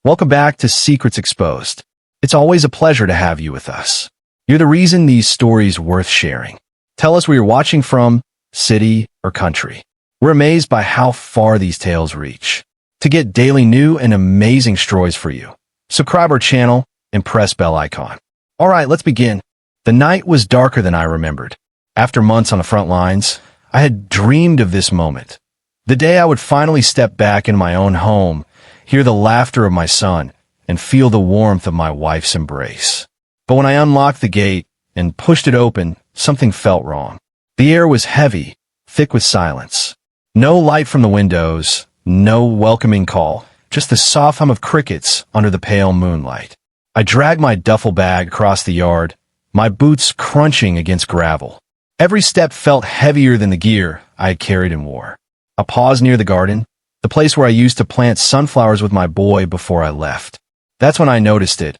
Welcome back to Secrets Exposed. It's always a pleasure to have you with us. You're the reason these stories worth sharing. Tell us where you're watching from, city or country. We're amazed by how far these tales reach. To get daily new and amazing stories for you, subscribe our channel and press bell icon. All right, let's begin. The night was darker than I remembered. After months on the front lines, I had dreamed of this moment. The day I would finally step back in my own home, hear the laughter of my son, and feel the warmth of my wife's embrace. But when I unlocked the gate and pushed it open, something felt wrong. The air was heavy, thick with silence. No light from the windows, no welcoming call, just the soft hum of crickets under the pale moonlight. I dragged my duffel bag across the yard, my boots crunching against gravel. Every step felt heavier than the gear I had carried and wore. I paused near the garden, the place where I used to plant sunflowers with my boy before I left. That's when I noticed it.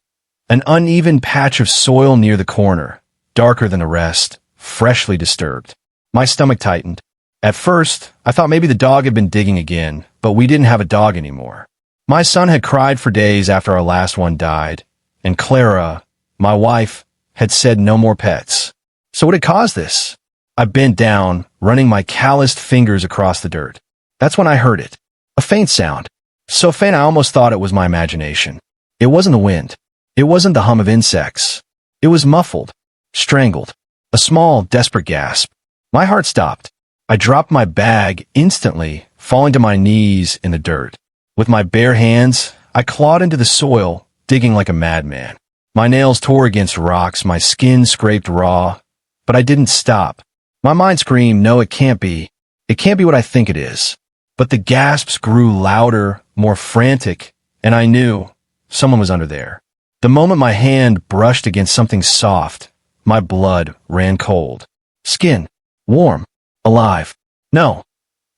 An uneven patch of soil near the corner, darker than the rest, freshly disturbed. My stomach tightened. At first, I thought maybe the dog had been digging again, but we didn't have a dog anymore. My son had cried for days after our last one died, and Clara, my wife, had said no more pets. So what had caused this? I bent down, running my calloused fingers across the dirt. That's when I heard it. A faint sound. So faint I almost thought it was my imagination. It wasn't the wind. It wasn't the hum of insects. It was muffled, strangled. A small, desperate gasp. My heart stopped. I dropped my bag instantly, falling to my knees in the dirt. With my bare hands, I clawed into the soil, digging like a madman. My nails tore against rocks, my skin scraped raw, but I didn't stop. My mind screamed, no, it can't be. It can't be what I think it is. But the gasps grew louder, more frantic, and I knew someone was under there. The moment my hand brushed against something soft, my blood ran cold. Skin. Warm. Alive. No.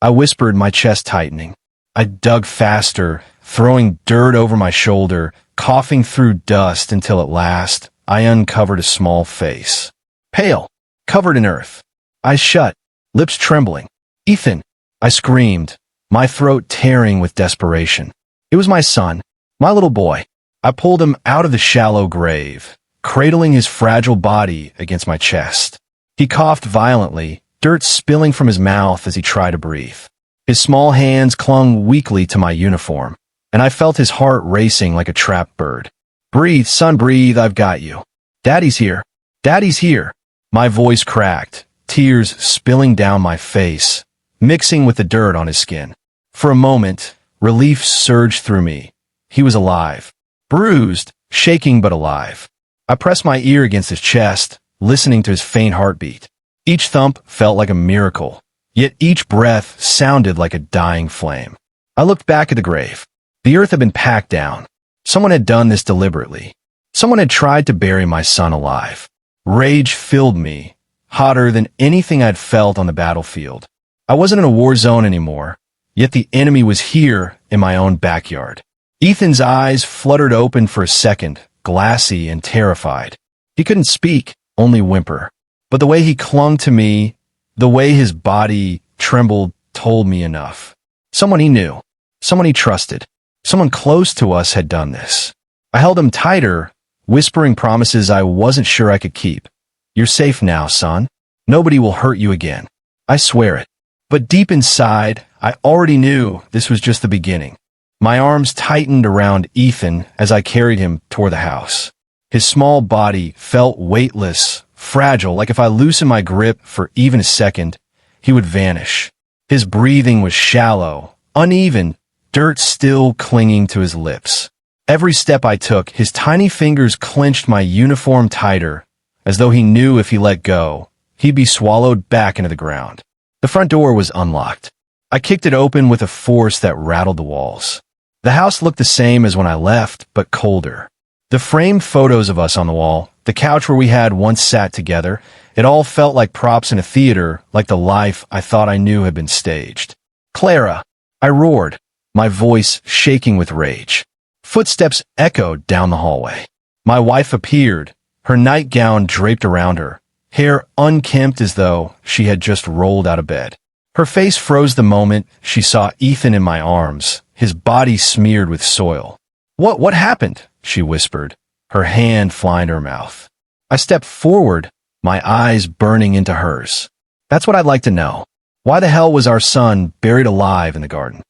I whispered, my chest tightening. I dug faster, throwing dirt over my shoulder, coughing through dust until at last I uncovered a small face. Pale. Covered in earth. Eyes shut. Lips trembling. Ethan. I screamed, my throat tearing with desperation. It was my son, my little boy. I pulled him out of the shallow grave, cradling his fragile body against my chest. He coughed violently, dirt spilling from his mouth as he tried to breathe. His small hands clung weakly to my uniform, and I felt his heart racing like a trapped bird. Breathe, son, breathe, I've got you. Daddy's here. Daddy's here. My voice cracked, tears spilling down my face, mixing with the dirt on his skin. For a moment, relief surged through me. He was alive. Bruised, shaking but alive. I pressed my ear against his chest, listening to his faint heartbeat. Each thump felt like a miracle, yet each breath sounded like a dying flame. I looked back at the grave. The earth had been packed down. Someone had done this deliberately. Someone had tried to bury my son alive. Rage filled me, hotter than anything I'd felt on the battlefield. I wasn't in a war zone anymore, yet the enemy was here in my own backyard. Ethan's eyes fluttered open for a second, glassy and terrified. He couldn't speak, only whimper. But the way he clung to me, the way his body trembled, told me enough. Someone he knew, someone he trusted, someone close to us had done this. I held him tighter, whispering promises I wasn't sure I could keep. You're safe now, son. Nobody will hurt you again. I swear it. But deep inside, I already knew this was just the beginning. My arms tightened around Ethan as I carried him toward the house. His small body felt weightless, fragile, like if I loosened my grip for even a second, he would vanish. His breathing was shallow, uneven, dirt still clinging to his lips. Every step I took, his tiny fingers clenched my uniform tighter, as though he knew if he let go, he'd be swallowed back into the ground. The front door was unlocked. I kicked it open with a force that rattled the walls. The house looked the same as when I left, but colder. The framed photos of us on the wall, the couch where we had once sat together, it all felt like props in a theater, like the life I thought I knew had been staged. Clara! I roared, my voice shaking with rage. Footsteps echoed down the hallway. My wife appeared, her nightgown draped around her, hair unkempt as though she had just rolled out of bed. Her face froze the moment she saw Ethan in my arms, his body smeared with soil. What happened? She whispered, her hand flying to her mouth. I stepped forward, my eyes burning into hers. That's what I'd like to know. Why the hell was our son buried alive in the garden?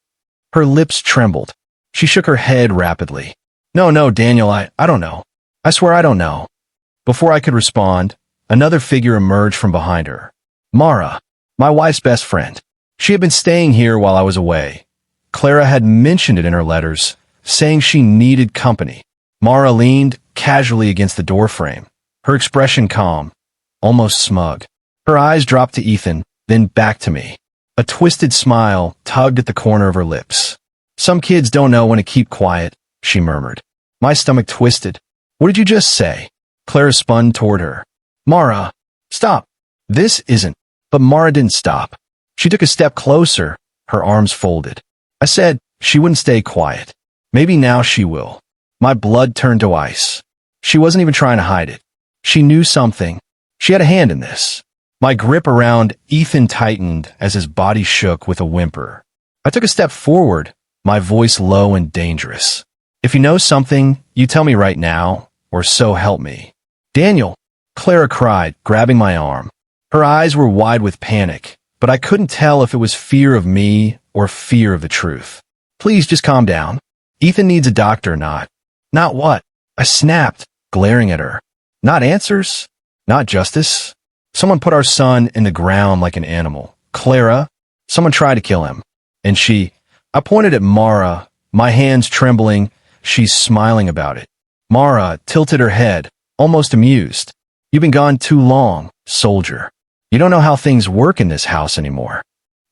Her lips trembled. She shook her head rapidly. No, Daniel, I don't know. I swear I don't know. Before I could respond, another figure emerged from behind her. Mara, my wife's best friend. She had been staying here while I was away. Clara had mentioned it in her letters, saying she needed company. Mara leaned casually against the doorframe, her expression calm, almost smug. Her eyes dropped to Ethan, then back to me. A twisted smile tugged at the corner of her lips. Some kids don't know when to keep quiet, she murmured. My stomach twisted. What did you just say? Clara spun toward her. Mara, stop. This isn't. But Mara didn't stop. She took a step closer, her arms folded. I said she wouldn't stay quiet. Maybe now she will. My blood turned to ice. She wasn't even trying to hide it. She knew something. She had a hand in this. My grip around Ethan tightened as his body shook with a whimper. I took a step forward, my voice low and dangerous. If you know something, you tell me right now, or so help me. Daniel, Clara cried, grabbing my arm. Her eyes were wide with panic, but I couldn't tell if it was fear of me or fear of the truth. Please just calm down. Ethan needs a doctor, not what? I snapped, glaring at her. Not answers? Not justice? Someone put our son in the ground like an animal. Clara, someone tried to kill him. And I pointed at Mara, my hands trembling. She's smiling about it. Mara tilted her head, almost amused. You've been gone too long, soldier. You don't know how things work in this house anymore.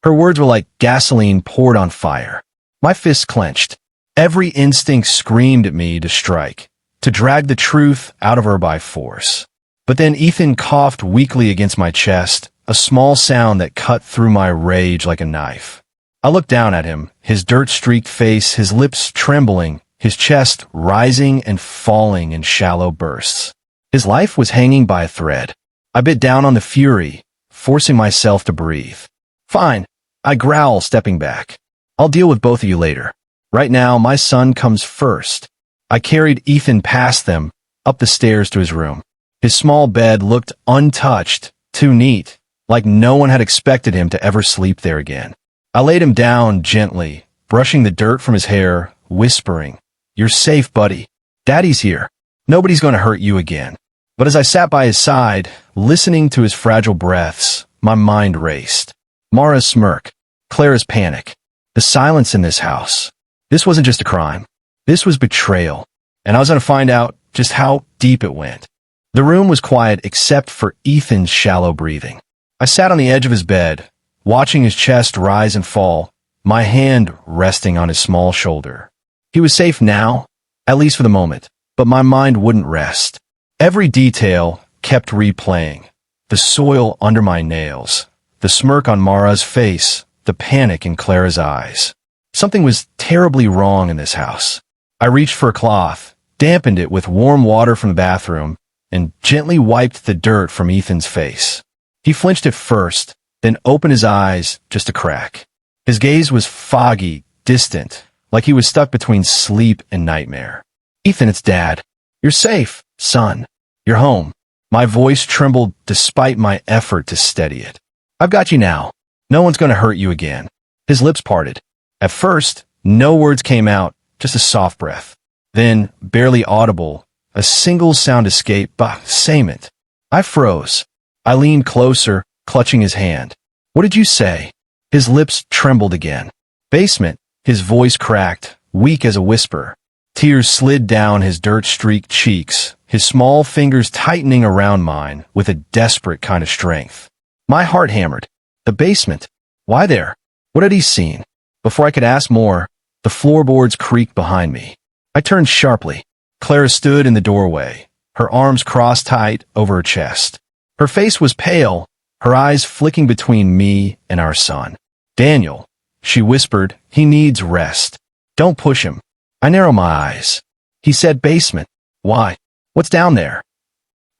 Her words were like gasoline poured on fire. My fists clenched. Every instinct screamed at me to strike, to drag the truth out of her by force. But then Ethan coughed weakly against my chest, a small sound that cut through my rage like a knife. I looked down at him, his dirt-streaked face, his lips trembling, his chest rising and falling in shallow bursts. His life was hanging by a thread. I bit down on the fury, forcing myself to breathe. Fine, I growl, stepping back. I'll deal with both of you later. Right now, my son comes first. I carried Ethan past them, up the stairs to his room. His small bed looked untouched, too neat, like no one had expected him to ever sleep there again. I laid him down gently, brushing the dirt from his hair, whispering, "You're safe, buddy. Daddy's here. Nobody's going to hurt you again." But as I sat by his side, listening to his fragile breaths, my mind raced. Mara's smirk, Clara's panic, the silence in this house. This wasn't just a crime. This was betrayal, and I was going to find out just how deep it went. The room was quiet except for Ethan's shallow breathing. I sat on the edge of his bed, watching his chest rise and fall, my hand resting on his small shoulder. He was safe now, at least for the moment, but my mind wouldn't rest. Every detail kept replaying. The soil under my nails, the smirk on Mara's face, the panic in Clara's eyes. Something was terribly wrong in this house. I reached for a cloth, dampened it with warm water from the bathroom, and gently wiped the dirt from Ethan's face. He flinched at first, then opened his eyes just a crack. His gaze was foggy, distant, like he was stuck between sleep and nightmare. "Ethan, it's Dad. You're safe, son. You're home." My voice trembled despite my effort to steady it. "I've got you now. No one's going to hurt you again." His lips parted. At first, no words came out, just a soft breath. Then, barely audible, a single sound escaped. Bah, same it. I froze. I leaned closer, clutching his hand. "What did you say?" His lips trembled again. "Basement." His voice cracked, weak as a whisper. Tears slid down his dirt-streaked cheeks, his small fingers tightening around mine with a desperate kind of strength. My heart hammered. The basement. Why there? What had he seen? Before I could ask more, the floorboards creaked behind me. I turned sharply. Clara stood in the doorway, her arms crossed tight over her chest. Her face was pale, her eyes flicking between me and our son. "Daniel," she whispered, "he needs rest. Don't push him." I narrowed my eyes. He said basement. Why? What's down there?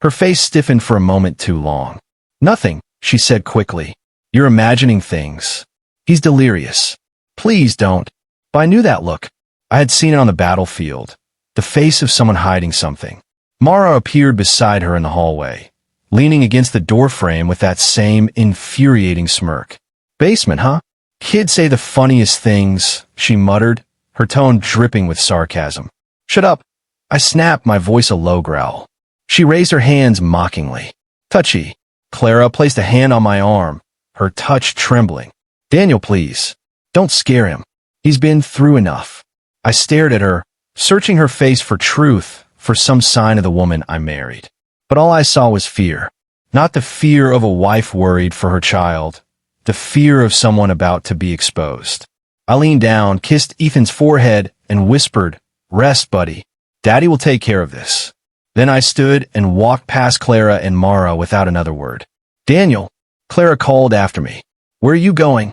Her face stiffened for a moment too long. "Nothing," she said quickly. "You're imagining things. He's delirious. Please don't." But I knew that look. I had seen it on the battlefield. the face of someone hiding something. Mara appeared beside her in the hallway, leaning against the doorframe with that same infuriating smirk. "Basement, huh? Kids say the funniest things," she muttered, her tone dripping with sarcasm. "Shut up." I snapped, my voice a low growl. She raised her hands mockingly. "Touchy." Clara placed a hand on my arm, her touch trembling. "Daniel, please. Don't scare him. He's been through enough." I stared at her, searching her face for truth, for some sign of the woman I married. But all I saw was fear. Not the fear of a wife worried for her child, the fear of someone about to be exposed. I leaned down, kissed Ethan's forehead, and whispered, "Rest, buddy. Daddy will take care of this." Then I stood and walked past Clara and Mara without another word. "Daniel," Clara called after me. "Where are you going?"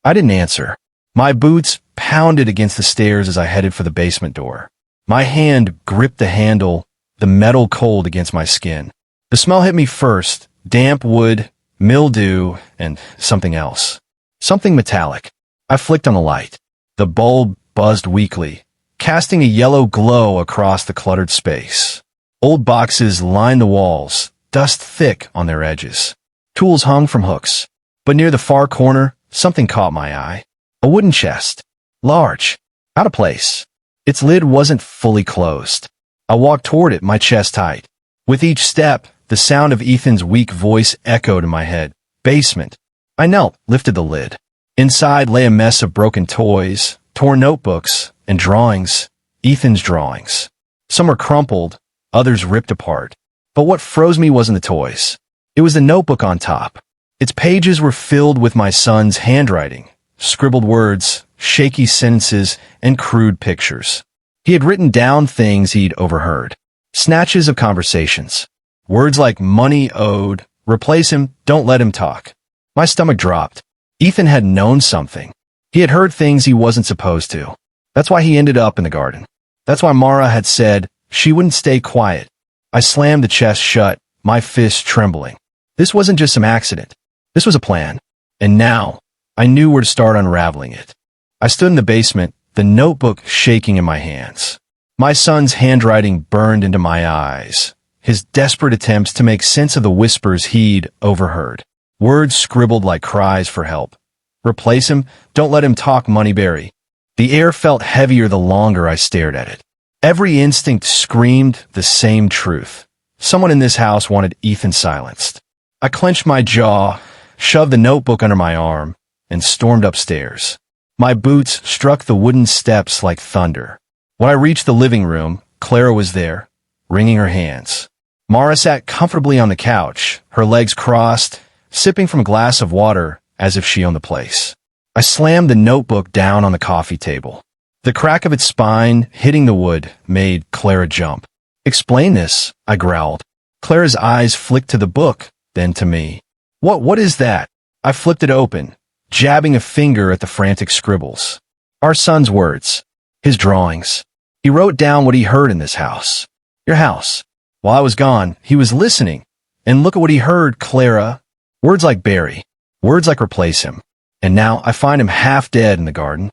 I didn't answer. My boots pounded against the stairs as I headed for the basement door. My hand gripped the handle, the metal cold against my skin. The smell hit me first, damp wood, mildew, and something else. Something metallic. I flicked on the light. The bulb buzzed weakly, casting a yellow glow across the cluttered space. Old boxes lined the walls, dust thick on their edges. Tools hung from hooks. But near the far corner, something caught my eye. A wooden chest. Large. Out of place. Its lid wasn't fully closed. I walked toward it, my chest tight. With each step, the sound of Ethan's weak voice echoed in my head. "Basement." I knelt, lifted the lid. Inside lay a mess of broken toys, torn notebooks, and drawings. Ethan's drawings. Some were crumpled, others ripped apart. But what froze me wasn't the toys. It was the notebook on top. Its pages were filled with my son's handwriting, scribbled words, shaky sentences, and crude pictures. He had written down things he'd overheard. Snatches of conversations. Words like "money owed," "replace him," "don't let him talk." My stomach dropped. Ethan had known something. He had heard things he wasn't supposed to. That's why he ended up in the garden. That's why Mara had said she wouldn't stay quiet. I slammed the chest shut, my fist trembling. This wasn't just some accident. This was a plan. And now, I knew where to start unraveling it. I stood in the basement, the notebook shaking in my hands. My son's handwriting burned into my eyes, his desperate attempts to make sense of the whispers he'd overheard. Words scribbled like cries for help. "Replace him, don't let him talk, Moneyberry." The air felt heavier the longer I stared at it. Every instinct screamed the same truth. Someone in this house wanted Ethan silenced. I clenched my jaw, shoved the notebook under my arm, and stormed upstairs. My boots struck the wooden steps like thunder. When I reached the living room, Clara was there, wringing her hands. Mara sat comfortably on the couch, her legs crossed, sipping from a glass of water as if she owned the place. I slammed the notebook down on the coffee table. The crack of its spine hitting the wood made Clara jump. "Explain this," I growled. Clara's eyes flicked to the book, then to me. What is that?" I flipped it open, jabbing a finger at the frantic scribbles. Our son's words. His drawings. He wrote down what he heard in this house. Your house. While I was gone, he was listening. And look at what he heard, Clara. Words like bury. Words like replace him. And now I find him half dead in the garden.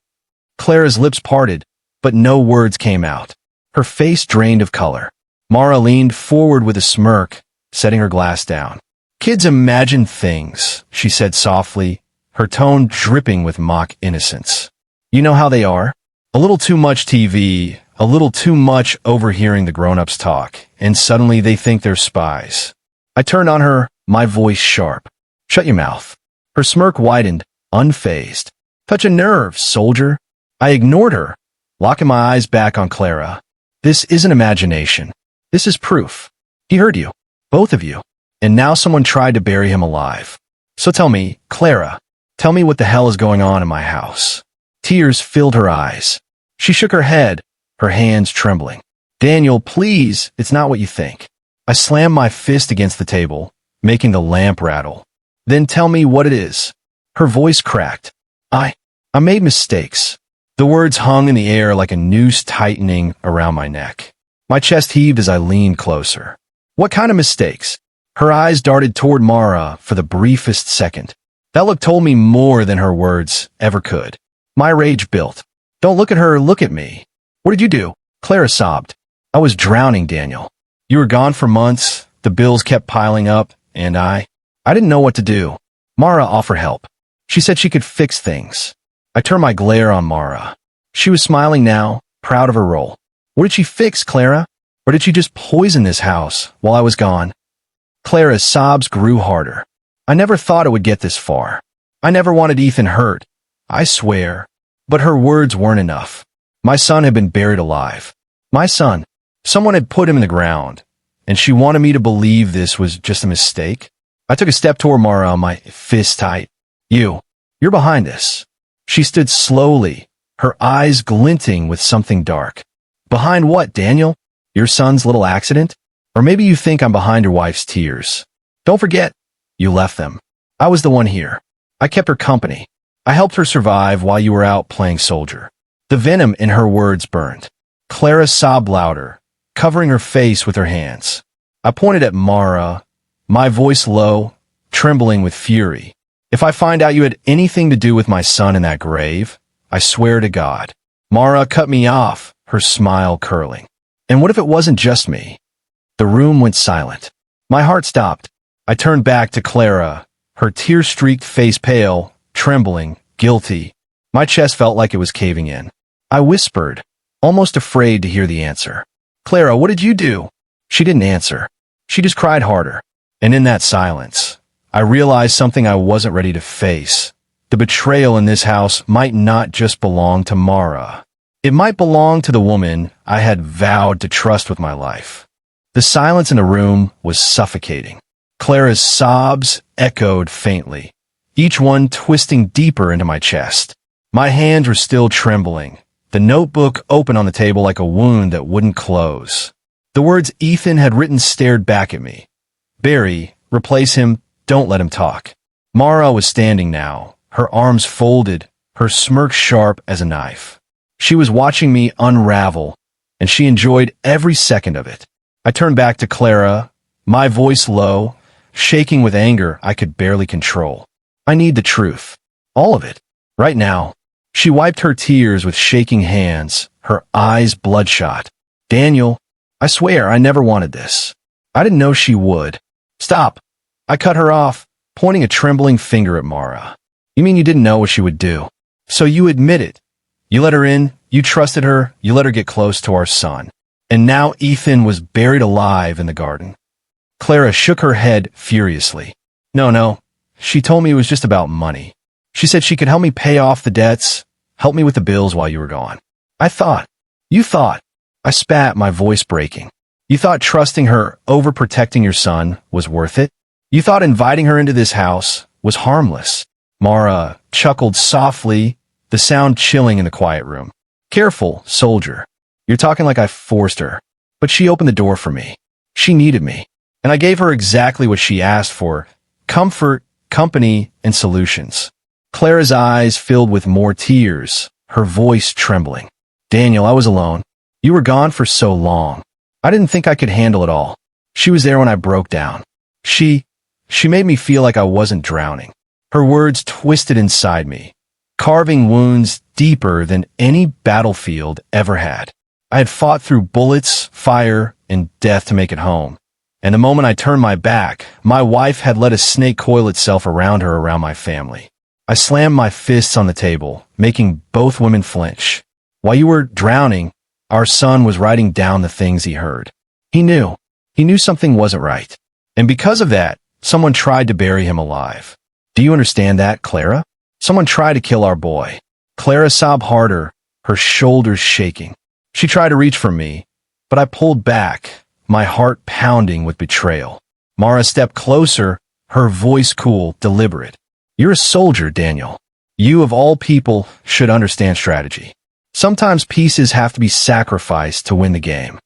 Clara's lips parted, but no words came out. Her face drained of color. Mara leaned forward with a smirk, setting her glass down. "Kids imagine things," she said softly, her tone dripping with mock innocence. "You know how they are? A little too much TV, a little too much overhearing the grown-ups talk, and suddenly they think they're spies." I turned on her, my voice sharp. "Shut your mouth." Her smirk widened, unfazed. "Touch a nerve, soldier." I ignored her, locking my eyes back on Clara. "This isn't imagination. This is proof. He heard you. Both of you. And now someone tried to bury him alive. So tell me, Clara, tell me what the hell is going on in my house." Tears filled her eyes. She shook her head, her hands trembling. "Daniel, please, it's not what you think." I slammed my fist against the table, making the lamp rattle. "Then tell me what it is." Her voice cracked. I made mistakes." The words hung in the air like a noose tightening around my neck. My chest heaved as I leaned closer. "What kind of mistakes?" Her eyes darted toward Mara for the briefest second. That look told me more than her words ever could. My rage built. "Don't look at her, look at me." "What did you do?" Clara sobbed. I was drowning, Daniel. You were gone for months, the bills kept piling up, and I didn't know what to do. Mara offered help. She said she could fix things. I turned my glare on Mara. She was smiling now, proud of her role. What did she fix, Clara? Or did she just poison this house while I was gone? Clara's sobs grew harder. I never thought it would get this far. I never wanted Ethan hurt, I swear. But her words weren't enough. My son had been buried alive. My son. Someone had put him in the ground, and she wanted me to believe this was just a mistake. I took a step toward Mara, my fist tight. You're behind this. She stood slowly, her eyes glinting with something dark. Behind what, Daniel? Your son's little accident? Or maybe you think I'm behind your wife's tears. Don't forget, you left them. I was the one here. I kept her company. I helped her survive while you were out playing soldier. The venom in her words burned. Clara sobbed louder, covering her face with her hands. I pointed at Mara, my voice low, trembling with fury. If I find out you had anything to do with my son in that grave, I swear to God. Mara cut me off, her smile curling. And what if it wasn't just me? The room went silent. My heart stopped. I turned back to Clara, her tear-streaked face pale, trembling, guilty. My chest felt like it was caving in. I whispered, almost afraid to hear the answer. Clara, what did you do? She didn't answer. She just cried harder. And in that silence, I realized something I wasn't ready to face. The betrayal in this house might not just belong to Mara. It might belong to the woman I had vowed to trust with my life. The silence in the room was suffocating. Clara's sobs echoed faintly, each one twisting deeper into my chest. My hands were still trembling, the notebook open on the table like a wound that wouldn't close. The words Ethan had written stared back at me. Barry, replace him, don't let him talk. Mara was standing now, her arms folded, her smirk sharp as a knife. She was watching me unravel, and she enjoyed every second of it. I turned back to Clara, my voice low, shaking with anger I could barely control. I need the truth. All of it. Right now. She wiped her tears with shaking hands, her eyes bloodshot. Daniel, I swear I never wanted this. I didn't know she would. Stop. I cut her off, pointing a trembling finger at Mara. You mean you didn't know what she would do? So you admit it. You let her in, you trusted her, you let her get close to our son. And now Ethan was buried alive in the garden. Clara shook her head furiously. No. She told me it was just about money. She said she could help me pay off the debts, help me with the bills while you were gone. You thought. I spat, my voice breaking. You thought trusting her, overprotecting your son, was worth it? You thought inviting her into this house was harmless. Mara chuckled softly, the sound chilling in the quiet room. Careful, soldier. You're talking like I forced her. But she opened the door for me. She needed me. And I gave her exactly what she asked for. Comfort, company, and solutions. Clara's eyes filled with more tears, her voice trembling. Daniel, I was alone. You were gone for so long. I didn't think I could handle it all. She was there when I broke down. She made me feel like I wasn't drowning. Her words twisted inside me, carving wounds deeper than any battlefield ever had. I had fought through bullets, fire, and death to make it home. And the moment I turned my back, my wife had let a snake coil itself around her around my family. I slammed my fists on the table, making both women flinch. While you were drowning, our son was writing down the things he heard. He knew. He knew something wasn't right. And because of that, someone tried to bury him alive. Do you understand that, Clara? Someone tried to kill our boy. Clara sobbed harder, her shoulders shaking. She tried to reach for me, but I pulled back, my heart pounding with betrayal. Mara stepped closer, her voice cool, deliberate. You're a soldier, Daniel. You, of all people, should understand strategy. Sometimes pieces have to be sacrificed to win the game.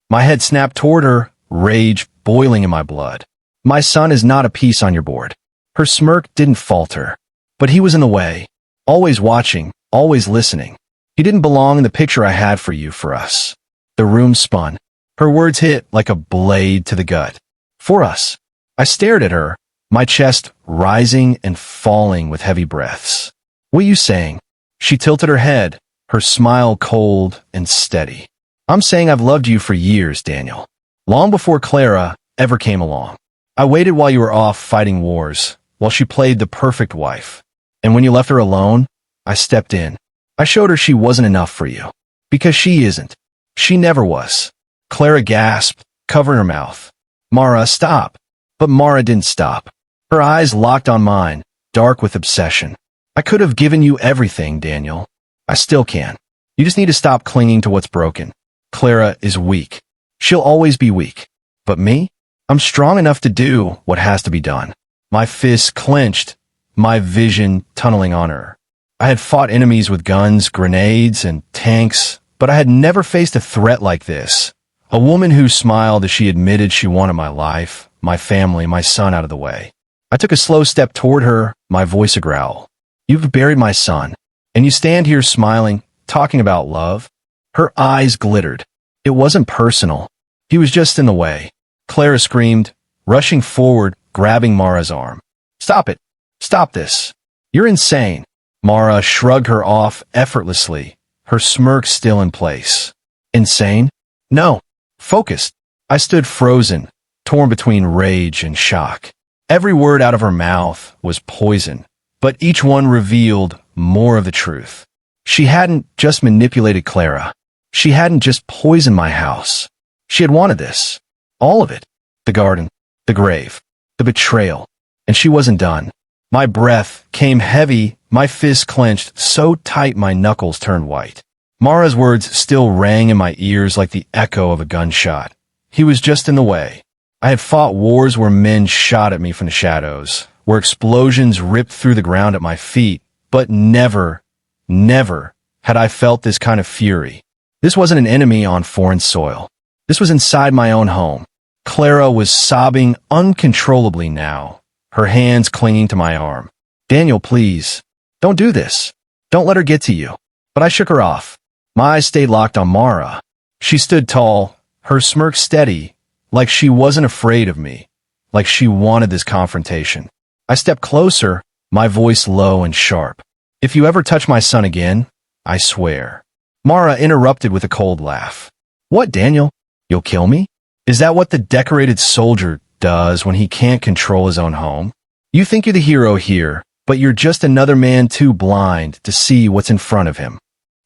My head snapped toward her, rage boiling in my blood. My son is not a piece on your board. Her smirk didn't falter, but he was in the way, always watching, always listening. He didn't belong in the picture I had for us. The room spun. Her words hit like a blade to the gut. For us. I stared at her, my chest rising and falling with heavy breaths. What are you saying? She tilted her head, her smile cold and steady. I'm saying I've loved you for years, Daniel. Long before Clara ever came along. I waited while you were off fighting wars, while she played the perfect wife. And when you left her alone, I stepped in. I showed her she wasn't enough for you. Because she isn't. She never was. Clara gasped, covering her mouth. Mara, stop. But Mara didn't stop. Her eyes locked on mine, dark with obsession. I could have given you everything, Daniel. I still can. You just need to stop clinging to what's broken. Clara is weak. She'll always be weak. But me? I'm strong enough to do what has to be done. My fists clenched, my vision tunneling on her. I had fought enemies with guns, grenades, and tanks, but I had never faced a threat like this. A woman who smiled as she admitted she wanted my life, my family, my son out of the way. I took a slow step toward her, my voice a growl. You've buried my son, and you stand here smiling, talking about love? Her eyes glittered. It wasn't personal. He was just in the way. Clara screamed, rushing forward, grabbing Mara's arm. Stop it. Stop this. You're insane. Mara shrugged her off effortlessly, her smirk still in place. Insane? No. Focused. I stood frozen, torn between rage and shock. Every word out of her mouth was poison, but each one revealed more of the truth. She hadn't just manipulated Clara. She hadn't just poisoned my house. She had wanted this. All of it. The garden, the grave, the betrayal. And she wasn't done. My breath came heavy, my fists clenched so tight my knuckles turned white. Mara's words still rang in my ears like the echo of a gunshot. He was just in the way. I had fought wars where men shot at me from the shadows, where explosions ripped through the ground at my feet, but never had I felt this kind of fury. This wasn't an enemy on foreign soil. This was inside my own home. Clara was sobbing uncontrollably now, her hands clinging to my arm. Daniel, please. Don't do this. Don't let her get to you. But I shook her off. My eyes stayed locked on Mara. She stood tall, her smirk steady, like she wasn't afraid of me, like she wanted this confrontation. I stepped closer, my voice low and sharp. If you ever touch my son again, I swear. Mara interrupted with a cold laugh. What, Daniel? You'll kill me? Is that what the decorated soldier does when he can't control his own home? You think you're the hero here, but you're just another man too blind to see what's in front of him.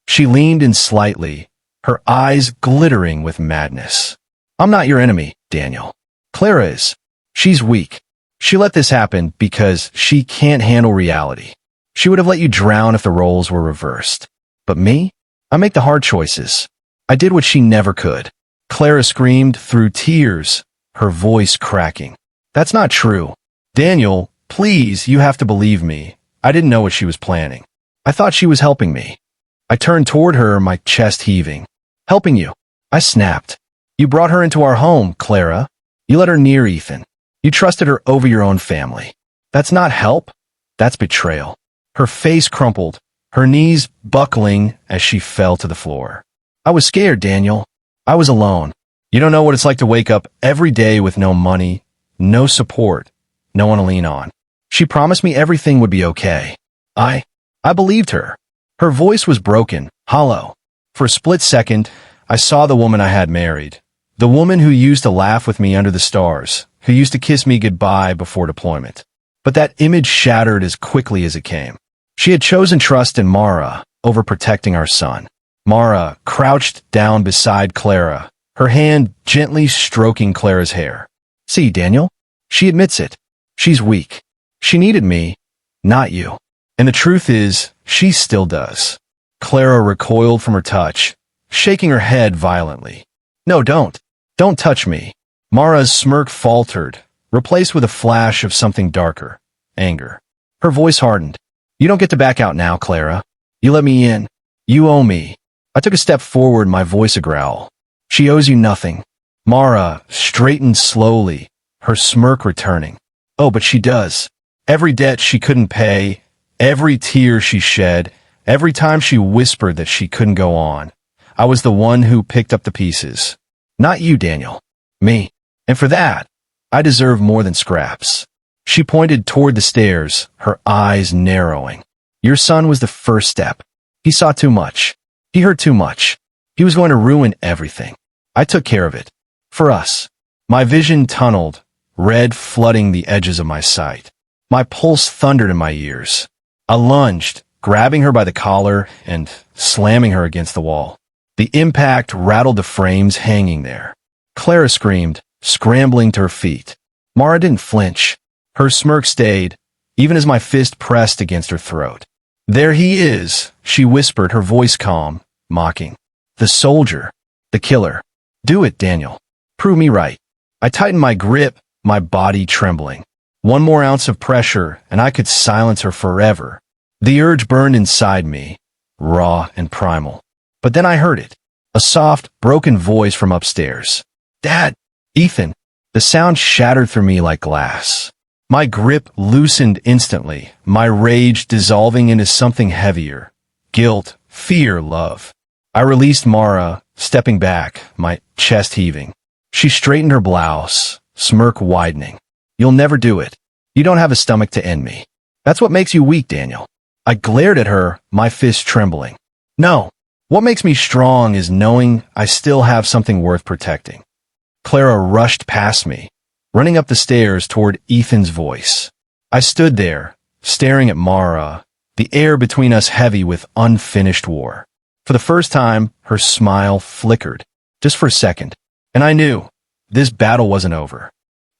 She leaned in slightly, her eyes glittering with madness. I'm not your enemy, Daniel. Clara is. She's weak. She let this happen because she can't handle reality. She would have let you drown if the roles were reversed. But me? I make the hard choices. I did what she never could. Clara screamed through tears, her voice cracking. That's not true. Daniel, please, you have to believe me. I didn't know what she was planning. I thought she was helping me. I turned toward her, my chest heaving. Helping you. I snapped. You brought her into our home, Clara. You let her near Ethan. You trusted her over your own family. That's not help. That's betrayal. Her face crumpled, her knees buckling as she fell to the floor. I was scared, Daniel. I was alone. You don't know what it's like to wake up every day with no money, no support, no one to lean on. She promised me everything would be okay. I believed her. Her voice was broken, hollow. For a split second, I saw the woman I had married. The woman who used to laugh with me under the stars, who used to kiss me goodbye before deployment. But that image shattered as quickly as it came. She had chosen trust in Mara over protecting our son. Mara crouched down beside Clara, her hand gently stroking Clara's hair. See, Daniel? She admits it. She's weak. She needed me, not you. And the truth is, she still does. Clara recoiled from her touch, shaking her head violently. No, don't. Don't touch me. Mara's smirk faltered, replaced with a flash of something darker, anger. Her voice hardened. You don't get to back out now, Clara. You let me in. You owe me. I took a step forward, my voice a growl. She owes you nothing. Mara straightened slowly, her smirk returning. Oh, but she does. Every debt she couldn't pay, every tear she shed, every time she whispered that she couldn't go on. I was the one who picked up the pieces. Not you, Daniel. Me. And for that, I deserve more than scraps. She pointed toward the stairs, her eyes narrowing. Your son was the first step. He saw too much. He heard too much. He was going to ruin everything. I took care of it. For us. My vision tunneled, red flooding the edges of my sight. My pulse thundered in my ears. I lunged, grabbing her by the collar and slamming her against the wall. The impact rattled the frames hanging there. Clara screamed, scrambling to her feet. Mara didn't flinch. Her smirk stayed, even as my fist pressed against her throat. "There he is," she whispered, her voice calm, mocking. "The soldier. The killer. Do it, Daniel. Prove me right." I tightened my grip, my body trembling. One more ounce of pressure, and I could silence her forever. The urge burned inside me, raw and primal. But then I heard it. A soft, broken voice from upstairs. "Dad! Ethan!" The sound shattered through me like glass. My grip loosened instantly, my rage dissolving into something heavier. Guilt, fear, love. I released Mara, stepping back, my chest heaving. She straightened her blouse, smirk widening. "You'll never do it. You don't have a stomach to end me. That's what makes you weak, Daniel." I glared at her, my fist trembling. "No. What makes me strong is knowing I still have something worth protecting." Clara rushed past me, running up the stairs toward Ethan's voice. I stood there, staring at Mara, the air between us heavy with unfinished war. For the first time, her smile flickered, just for a second, and I knew this battle wasn't over.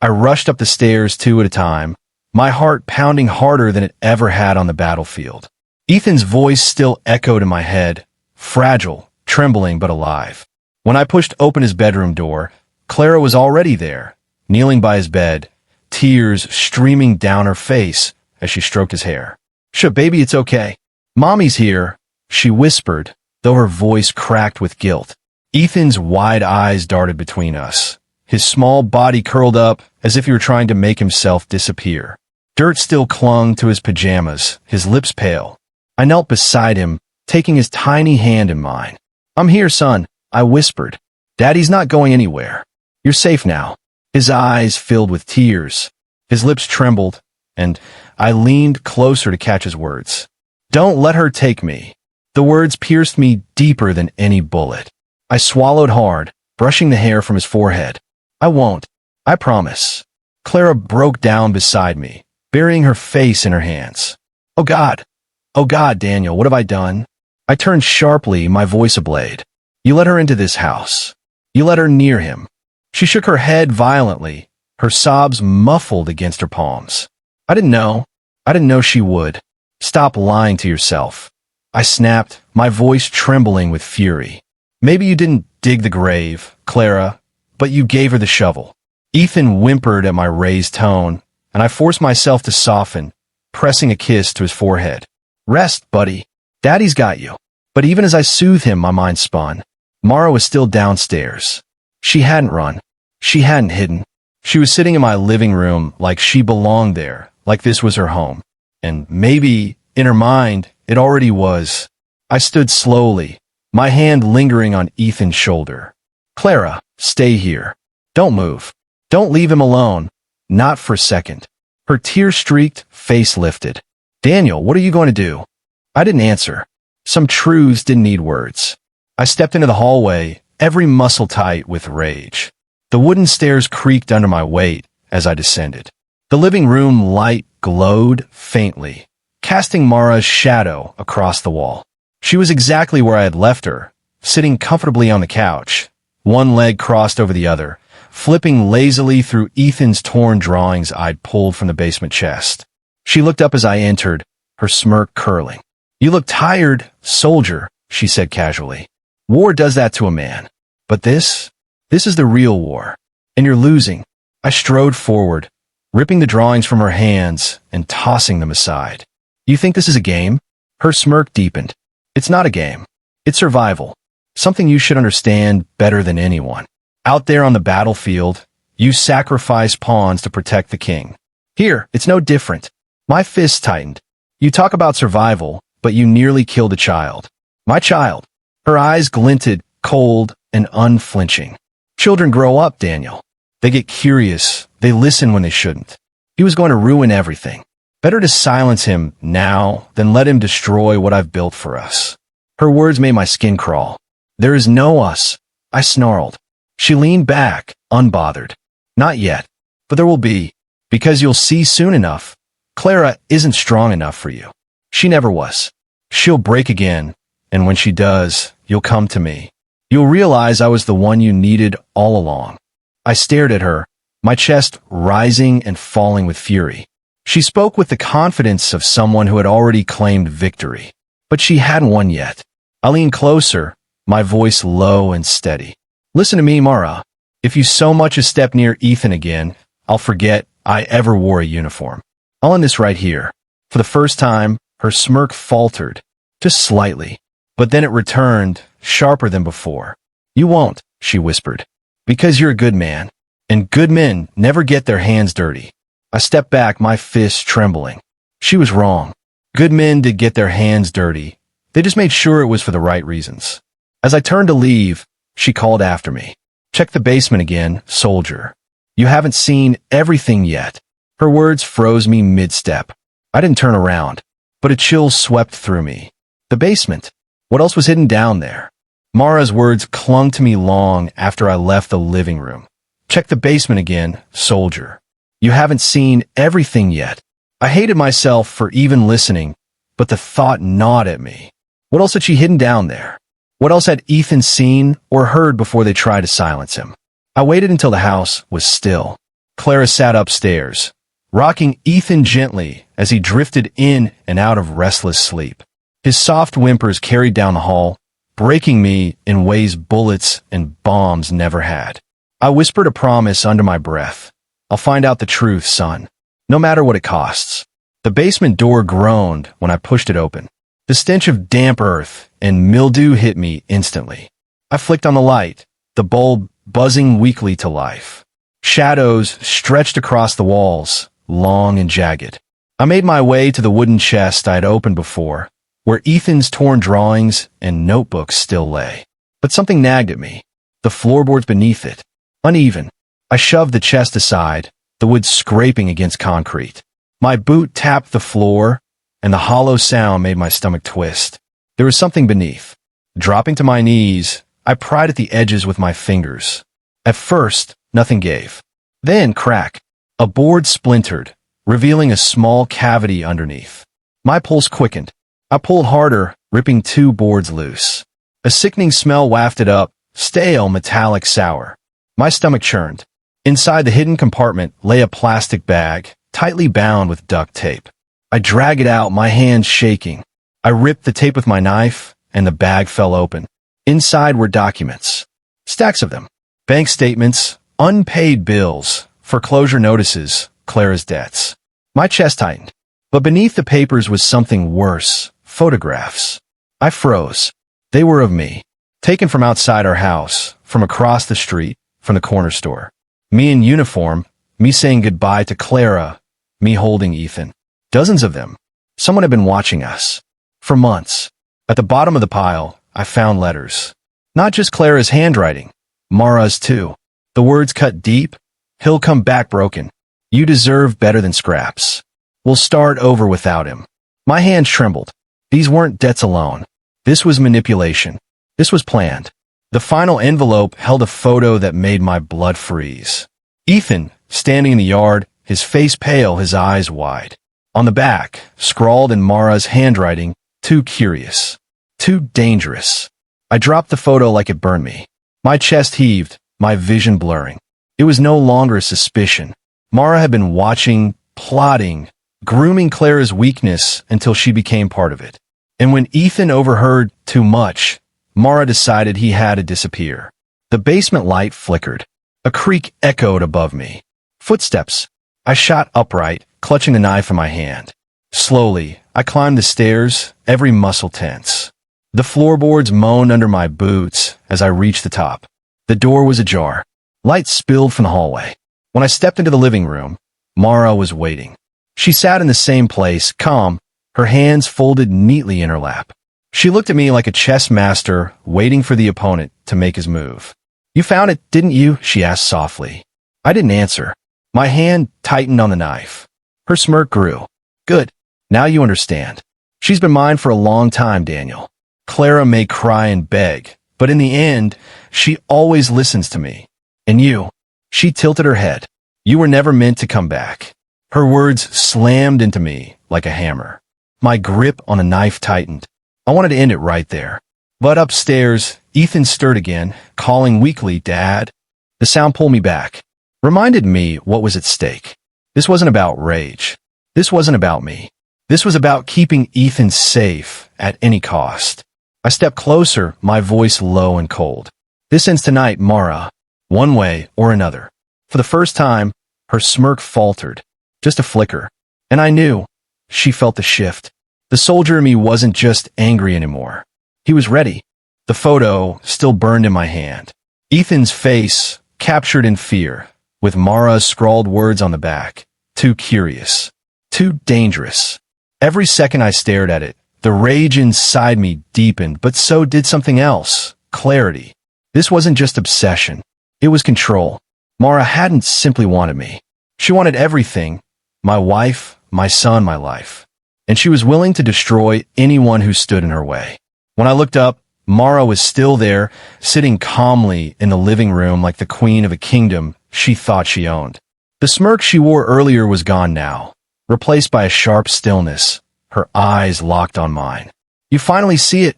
I rushed up the stairs two at a time, my heart pounding harder than it ever had on the battlefield. Ethan's voice still echoed in my head, fragile, trembling but alive. When I pushed open his bedroom door, Clara was already there, kneeling by his bed, tears streaming down her face as she stroked his hair. "Sure, baby, it's okay. Mommy's here," she whispered, though her voice cracked with guilt. Ethan's wide eyes darted between us, his small body curled up as if he were trying to make himself disappear. Dirt still clung to his pajamas, his lips pale. I knelt beside him, taking his tiny hand in mine. "I'm here, son," I whispered. "Daddy's not going anywhere. You're safe now." His eyes filled with tears. His lips trembled, and I leaned closer to catch his words. "Don't let her take me." The words pierced me deeper than any bullet. I swallowed hard, brushing the hair from his forehead. "I won't. I promise." Clara broke down beside me, burying her face in her hands. Oh God, Daniel, what have I done?" I turned sharply, my voice ablade. "You let her into this house. You let her near him." She shook her head violently, her sobs muffled against her palms. I didn't know she would. "Stop lying to yourself," I snapped, my voice trembling with fury. "Maybe you didn't dig the grave, Clara, but you gave her the shovel." Ethan whimpered at my raised tone, and I forced myself to soften, pressing a kiss to his forehead. "Rest, buddy. Daddy's got you." But even as I soothed him, my mind spun. Mara was still downstairs. She hadn't run. She hadn't hidden. She was sitting in my living room like she belonged there, like this was her home. And maybe, in her mind, it already was. I stood slowly, my hand lingering on Ethan's shoulder. "Clara, stay here. Don't move. Don't leave him alone. Not for a second." Her tear-streaked face lifted. "Daniel, what are you going to do?" I didn't answer. Some truths didn't need words. I stepped into the hallway, every muscle tight with rage. The wooden stairs creaked under my weight as I descended. The living room light glowed faintly, casting Mara's shadow across the wall. She was exactly where I had left her, sitting comfortably on the couch, one leg crossed over the other, flipping lazily through Ethan's torn drawings I'd pulled from the basement chest. She looked up as I entered, her smirk curling. "You look tired, soldier," she said casually. "War does that to a man. But this is the real war, and you're losing." I strode forward, ripping the drawings from her hands and tossing them aside. "You think this is a game?" Her smirk deepened. "It's not a game. It's survival. Something you should understand better than anyone. Out there on the battlefield, you sacrifice pawns to protect the king. Here, it's no different." My fist tightened. "You talk about survival, but you nearly killed a child. My child." Her eyes glinted, cold and unflinching. "Children grow up, Daniel. They get curious. They listen when they shouldn't. He was going to ruin everything. Better to silence him now than let him destroy what I've built for us." Her words made my skin crawl. There is no us, I snarled. She leaned back, unbothered. Not yet, but there will be, because you'll see soon enough. Clara isn't strong enough for you. She never was. She'll break again, and when she does, you'll come to me. You'll realize I was the one you needed all along. I stared at her, my chest rising and falling with fury. She spoke with the confidence of someone who had already claimed victory, but she hadn't won yet. I leaned closer, my voice low and steady. Listen to me, Mara. If you so much as step near Ethan again, I'll forget I ever wore a uniform. I'll end this right here. For the first time, her smirk faltered, just slightly, but then it returned, sharper than before. You won't, she whispered, because you're a good man, and good men never get their hands dirty. I stepped back, my fists trembling. She was wrong. Good men did get their hands dirty. They just made sure it was for the right reasons. As I turned to leave, she called after me. Check the basement again, soldier. You haven't seen everything yet. Her words froze me mid-step. I didn't turn around, but a chill swept through me. The basement. What else was hidden down there? Mara's words clung to me long after I left the living room. Check the basement again, soldier. You haven't seen everything yet. I hated myself for even listening, but the thought gnawed at me. What else had she hidden down there? What else had Ethan seen or heard before they tried to silence him? I waited until the house was still. Clara sat upstairs, rocking Ethan gently as he drifted in and out of restless sleep. His soft whimpers carried down the hall, breaking me in ways bullets and bombs never had. I whispered a promise under my breath. I'll find out the truth, son, no matter what it costs. The basement door groaned when I pushed it open. The stench of damp earth and mildew hit me instantly. I flicked on the light, the bulb buzzing weakly to life. Shadows stretched across the walls, long and jagged. I made my way to the wooden chest I had opened before, where Ethan's torn drawings and notebooks still lay. But something nagged at me. The floorboards beneath it. Uneven. I shoved the chest aside, the wood scraping against concrete. My boot tapped the floor, and the hollow sound made my stomach twist. There was something beneath. Dropping to my knees, I pried at the edges with my fingers. At first, nothing gave. Then, crack. A board splintered, revealing a small cavity underneath. My pulse quickened. I pulled harder, ripping 2 boards loose. A sickening smell wafted up, stale, metallic, sour. My stomach churned. Inside the hidden compartment lay a plastic bag, tightly bound with duct tape. I dragged it out, my hands shaking. I ripped the tape with my knife, and the bag fell open. Inside were documents. Stacks of them. Bank statements, unpaid bills, foreclosure notices, Clara's debts. My chest tightened. But beneath the papers was something worse. Photographs. I froze. They were of me. Taken from outside our house, from across the street, from the corner store. Me in uniform, me saying goodbye to Clara, me holding Ethan. Dozens of them. Someone had been watching us. For months. At the bottom of the pile, I found letters. Not just Clara's handwriting. Mara's too. The words cut deep. He'll come back broken. You deserve better than scraps. We'll start over without him. My hands trembled. These weren't debts alone. This was manipulation. This was planned. The final envelope held a photo that made my blood freeze. Ethan, standing in the yard, his face pale, his eyes wide. On the back, scrawled in Mara's handwriting, too curious. Too dangerous. I dropped the photo like it burned me. My chest heaved, my vision blurring. It was no longer a suspicion. Mara had been watching, plotting, grooming Clara's weakness until she became part of it. And when Ethan overheard too much, Mara decided he had to disappear. The basement light flickered. A creak echoed above me. Footsteps. I shot upright, clutching the knife in my hand. Slowly, I climbed the stairs, every muscle tense. The floorboards moaned under my boots as I reached the top. The door was ajar. Light spilled from the hallway. When I stepped into the living room, Mara was waiting. She sat in the same place, calm, her hands folded neatly in her lap. She looked at me like a chess master waiting for the opponent to make his move. You found it, didn't you? She asked softly. I didn't answer. My hand tightened on the knife. Her smirk grew. Good. Now you understand. She's been mine for a long time, Daniel. Clara may cry and beg, But in the end, she always listens to me. And you, she tilted her head. You were never meant to come back. Her words slammed into me like a hammer. My grip on a knife tightened. I wanted to end it right there. But upstairs, Ethan stirred again, calling weakly, "Dad." The sound pulled me back, reminded me what was at stake. This wasn't about rage. This wasn't about me. This was about keeping Ethan safe at any cost. I stepped closer, my voice low and cold. "This ends tonight, Mara, one way or another." For the first time, her smirk faltered, just a flicker. And I knew. She felt the shift. The soldier in me wasn't just angry anymore. He was ready. The photo still burned in my hand. Ethan's face, captured in fear, with Mara's scrawled words on the back. Too curious. Too dangerous. Every second I stared at it, the rage inside me deepened, but so did something else. Clarity. This wasn't just obsession. It was control. Mara hadn't simply wanted me. She wanted everything. My wife, my son, my life. And she was willing to destroy anyone who stood in her way. When I looked up, Mara was still there, sitting calmly in the living room like the queen of a kingdom she thought she owned. The smirk she wore earlier was gone now, replaced by a sharp stillness, her eyes locked on mine. "You finally see it,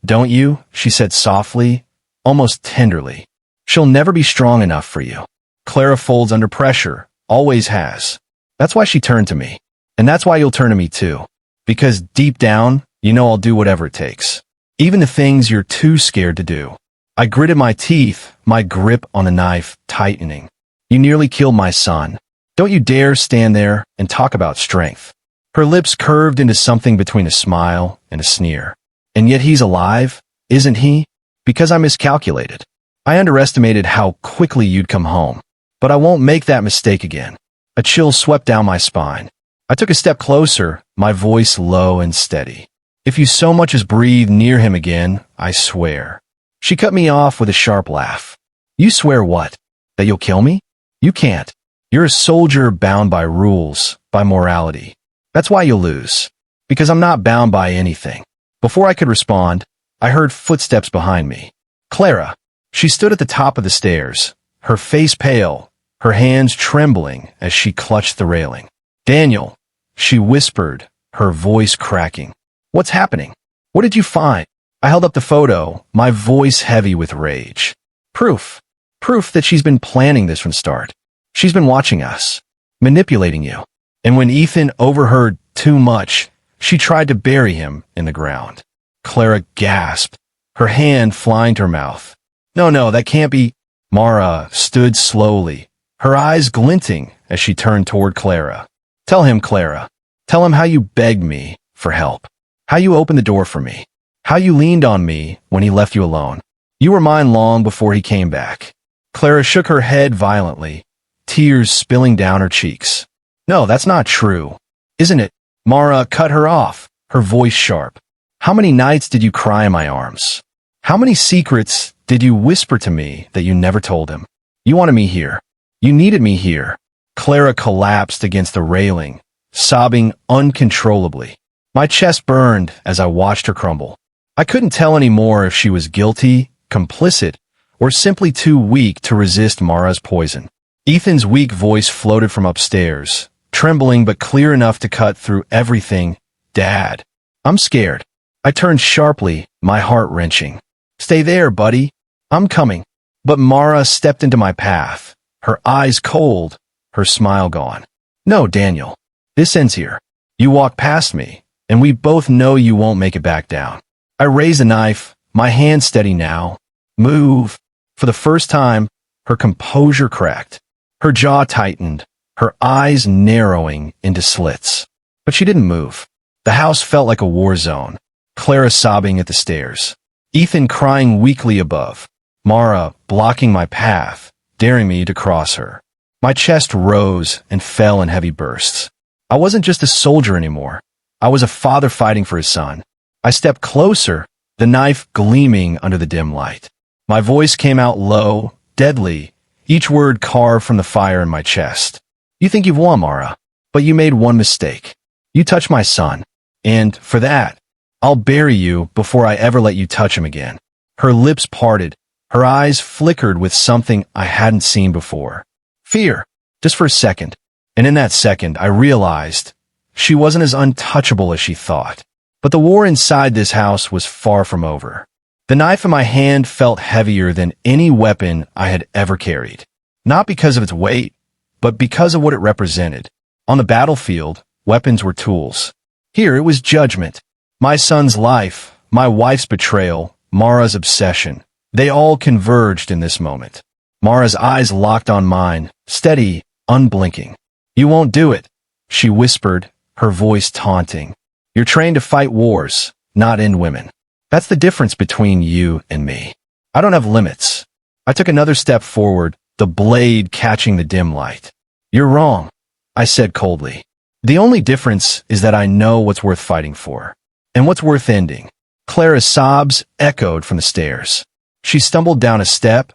don't you?" she said softly, almost tenderly. "She'll never be strong enough for you. Clara folds under pressure, always has. That's why she turned to me. And that's why you'll turn to me too. Because deep down, you know I'll do whatever it takes. Even the things you're too scared to do." I gritted my teeth, my grip on the knife tightening. "You nearly killed my son. Don't you dare stand there and talk about strength." Her lips curved into something between a smile and a sneer. "And yet he's alive, isn't he? Because I miscalculated. I underestimated how quickly you'd come home. But I won't make that mistake again." A chill swept down my spine. I took a step closer, my voice low and steady. "If you so much as breathe near him again, I swear." She cut me off with a sharp laugh. "You swear what? That you'll kill me? You can't. You're a soldier bound by rules, by morality. That's why you'll lose. Because I'm not bound by anything." Before I could respond, I heard footsteps behind me. Clara. She stood at the top of the stairs, her face pale, her hands trembling as she clutched the railing. "Daniel," she whispered, her voice cracking. "What's happening? What did you find?" I held up the photo, my voice heavy with rage. "Proof. Proof that she's been planning this from start. She's been watching us, manipulating you. And when Ethan overheard too much, she tried to bury him in the ground." Clara gasped, her hand flying to her mouth. No, that can't be." Mara stood slowly, her eyes glinting as she turned toward Clara. "Tell him, Clara. Tell him how you begged me for help. How you opened the door for me. How you leaned on me when he left you alone. You were mine long before he came back." Clara shook her head violently, tears spilling down her cheeks. "No, that's not true. Isn't it?" Mara cut her off, her voice sharp. "How many nights did you cry in my arms? How many secrets did you whisper to me that you never told him? You wanted me here. You needed me here." Clara collapsed against the railing, sobbing uncontrollably. My chest burned as I watched her crumble. I couldn't tell anymore if she was guilty, complicit, or simply too weak to resist Mara's poison. Ethan's weak voice floated from upstairs, trembling but clear enough to cut through everything. "Dad, I'm scared." I turned sharply, my heart wrenching. "Stay there, buddy. I'm coming." But Mara stepped into my path, her eyes cold, her smile gone. "No, Daniel. This ends here. You walk past me, and we both know you won't make it back down." I raised the knife, my hand steady now. "Move." For the first time, her composure cracked. Her jaw tightened, her eyes narrowing into slits. But she didn't move. The house felt like a war zone. Clara sobbing at the stairs. Ethan crying weakly above. Mara blocking my path, daring me to cross her. My chest rose and fell in heavy bursts. I wasn't just a soldier anymore. I was a father fighting for his son. I stepped closer, the knife gleaming under the dim light. My voice came out low, deadly, each word carved from the fire in my chest. "You think you've won, Mara, but you made one mistake. You touched my son, and for that, I'll bury you before I ever let you touch him again." Her lips parted. Her eyes flickered with something I hadn't seen before. Fear, just for a second. And in that second, I realized she wasn't as untouchable as she thought. But the war inside this house was far from over. The knife in my hand felt heavier than any weapon I had ever carried. Not because of its weight, but because of what it represented. On the battlefield, weapons were tools. Here it was judgment. My son's life, my wife's betrayal, Mara's obsession. They all converged in this moment. Mara's eyes locked on mine, steady, unblinking. "You won't do it," she whispered, her voice taunting. "You're trained to fight wars, not end women. That's the difference between you and me. I don't have limits." I took another step forward, the blade catching the dim light. "You're wrong," I said coldly. "The only difference is that I know what's worth fighting for, and what's worth ending." Clara's sobs echoed from the stairs. She stumbled down a step,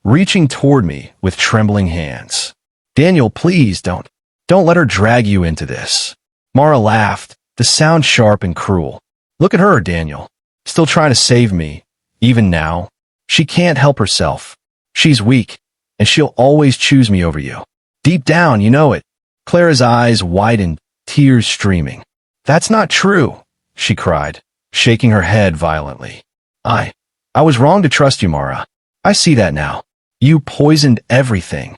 reaching toward me with trembling hands. "Daniel, please don't let her drag you into this." Mara laughed, the sound sharp and cruel. "Look at her, Daniel. Still trying to save me, even now. She can't help herself. She's weak, and she'll always choose me over you. Deep down, you know it." Clara's eyes widened, tears streaming. "That's not true," she cried, shaking her head violently. I was wrong to trust you, Mara. I see that now. You poisoned everything."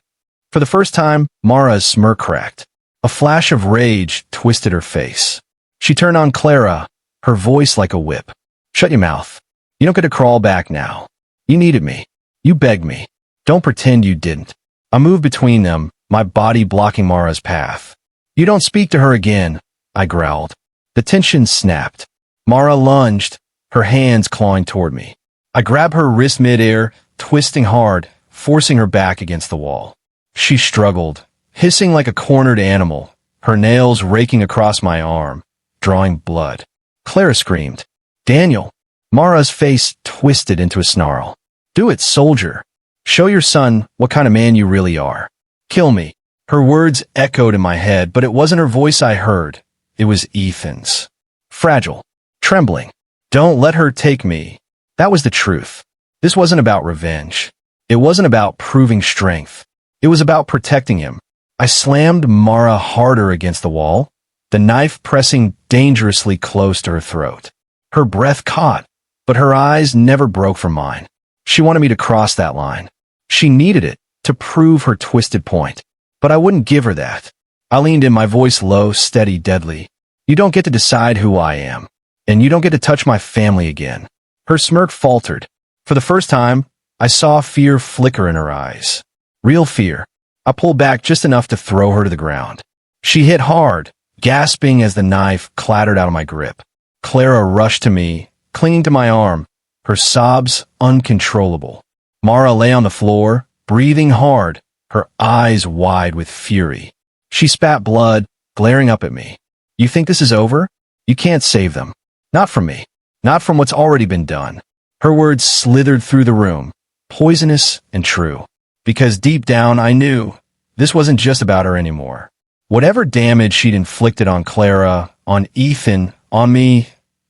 For the first time, Mara's smirk cracked. A flash of rage twisted her face. She turned on Clara, her voice like a whip. "Shut your mouth. You don't get to crawl back now. You needed me. You begged me. Don't pretend you didn't." I moved between them, my body blocking Mara's path. "You don't speak to her again," I growled. The tension snapped. Mara lunged, her hands clawing toward me. I grabbed her wrist midair, twisting hard, forcing her back against the wall. She struggled, hissing like a cornered animal, her nails raking across my arm, drawing blood. Clara screamed. "Daniel!" Mara's face twisted into a snarl. "Do it, soldier. Show your son what kind of man you really are. Kill me." Her words echoed in my head, but it wasn't her voice I heard. It was Ethan's. Fragile, trembling. "Don't let her take me." That was the truth. This wasn't about revenge. It wasn't about proving strength. It was about protecting him. I slammed Mara harder against the wall, the knife pressing dangerously close to her throat. Her breath caught, but her eyes never broke from mine. She wanted me to cross that line. She needed it to prove her twisted point. But I wouldn't give her that. I leaned in, my voice low, steady, deadly. "You don't get to decide who I am, and you don't get to touch my family again." Her smirk faltered. For the first time, I saw fear flicker in her eyes. Real fear. I pulled back just enough to throw her to the ground. She hit hard, gasping as the knife clattered out of my grip. Clara rushed to me, clinging to my arm, her sobs uncontrollable. Mara lay on the floor, breathing hard, her eyes wide with fury. She spat blood, glaring up at me. "You think this is over? You can't save them. Not from me. Not from what's already been done." Her words slithered through the room, poisonous and true. Because deep down I knew this wasn't just about her anymore. Whatever damage she'd inflicted on Clara, on Ethan, on me,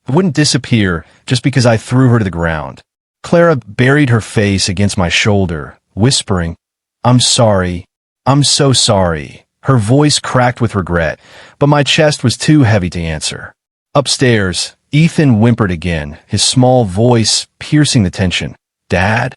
it wouldn't disappear just because I threw her to the ground. Clara buried her face against my shoulder, whispering, "I'm sorry. I'm so sorry." Her voice cracked with regret, but my chest was too heavy to answer. Upstairs, Ethan whimpered again, his small voice piercing the tension. "Dad?"